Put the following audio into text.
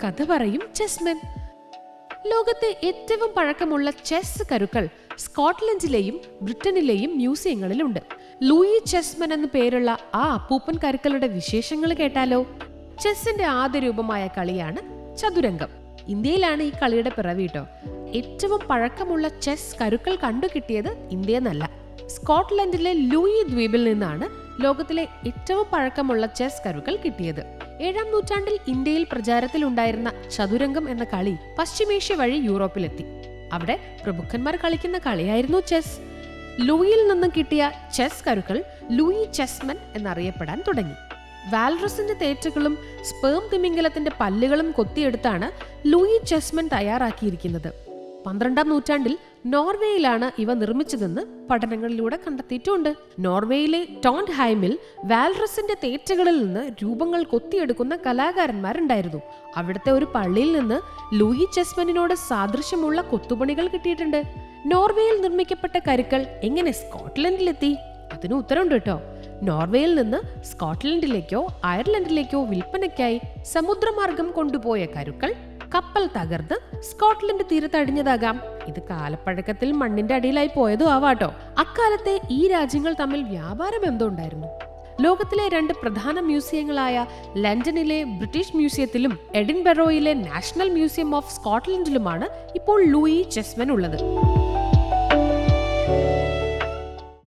കഥ പറയും ചെസ്മെൻ. ലോകത്തെ ഏറ്റവും പഴക്കമുള്ള ചെസ് കരുക്കൾ സ്കോട്ട്ലൻഡിലെയും ബ്രിട്ടനിലെയും മ്യൂസിയങ്ങളിലുണ്ട്. ലൂയി ചെസ്മൻ എന്ന പേരുള്ള ആ അപ്പൂപ്പൻ കരുക്കളുടെ വിശേഷങ്ങൾ കേട്ടാലോ? ചെസ്സിന്റെ ആദ്യ രൂപമായ കളിയാണ് ചതുരംഗം. ഇന്ത്യയിലാണ് ഈ കളിയുടെ പിറവി കേട്ടോ. ഏറ്റവും പഴക്കമുള്ള ചെസ് കരുക്കൾ കണ്ടുകിട്ടിയത് ഇന്ത്യയെന്നല്ല, സ്കോട്ട്ലൻഡിലെ ലൂയി ദ്വീപിൽ നിന്നാണ് ലോകത്തിലെ ഏറ്റവും പഴക്കമുള്ള ചെസ് കരുക്കൾ കിട്ടിയത്. 7-ാം നൂറ്റാണ്ടിൽ ഇന്ത്യയിൽ പ്രചാരത്തിലുണ്ടായിരുന്ന ചതുരംഗം എന്ന കളി പശ്ചിമേഷ്യ വഴി യൂറോപ്പിലെത്തി. അവിടെ പ്രഭുക്കന്മാർ കളിക്കുന്ന കളിയായിരുന്നു ചെസ്. ലൂയിൽ നിന്നും കിട്ടിയ ചെസ് കരുക്കൾ ലൂയി ചെസ്മൻ എന്നറിയപ്പെടാൻ തുടങ്ങി. വാൽറസിന്റെ തേറ്റകളും സ്പേം തിമിംഗലത്തിന്റെ പല്ലുകളും കൊത്തിയെടുത്താണ് ലൂയി ചെസ്മൻ തയ്യാറാക്കിയിരിക്കുന്നത്. 12-ാം നൂറ്റാണ്ടിൽ നോർവേയിലാണ് ഇവ നിർമ്മിച്ചതെന്ന് പഠനങ്ങളിലൂടെ കണ്ടെത്തിയിട്ടുണ്ട്. നോർവേയിലെ ടോൺഡ്ഹൈമിൽ വാൽറസിന്റെ തേറ്റകളിൽ നിന്ന് രൂപങ്ങൾ കൊത്തിയെടുക്കുന്ന കലാകാരന്മാരുണ്ടായിരുന്നു. അവിടുത്തെ ഒരു പള്ളിയിൽ നിന്ന് ലൂയി ചെസ്മനിനോട് സാദൃശ്യമുള്ള കൊത്തുപണികൾ കിട്ടിയിട്ടുണ്ട്. നോർവേയിൽ നിർമ്മിക്കപ്പെട്ട കരുക്കൾ എങ്ങനെ സ്കോട്ട്ലൻഡിലെത്തി? അതിന് ഉത്തരവുണ്ട് കേട്ടോ. നോർവേയിൽ നിന്ന് സ്കോട്ട്ലൻഡിലേക്കോ അയർലൻഡിലേക്കോ വിൽപ്പനയ്ക്കായി സമുദ്രമാർഗം കൊണ്ടുപോയ കരുക്കൾ കപ്പൽ തകർന്ന് സ്കോട്ട്ലൻഡ് തീരത്തടിഞ്ഞതാകാം. ഇത് കാലപ്പഴക്കത്തിൽ മണ്ണിന്റെ അടിയിലായി പോയതും ആവാട്ടോ. അക്കാലത്തെ ഈ രാജ്യങ്ങൾ തമ്മിൽ വ്യാപാര ബന്ധമുണ്ടായിരുന്നു. ലോകത്തിലെ 2 പ്രധാന മ്യൂസിയങ്ങളായ ലണ്ടനിലെ ബ്രിട്ടീഷ് മ്യൂസിയത്തിലും എഡിൻബറോയിലെ നാഷണൽ മ്യൂസിയം ഓഫ് സ്കോട്ട്ലൻഡിലുമാണ് ഇപ്പോൾ ലൂയി ചെസ്മൻ ഉള്ളത്.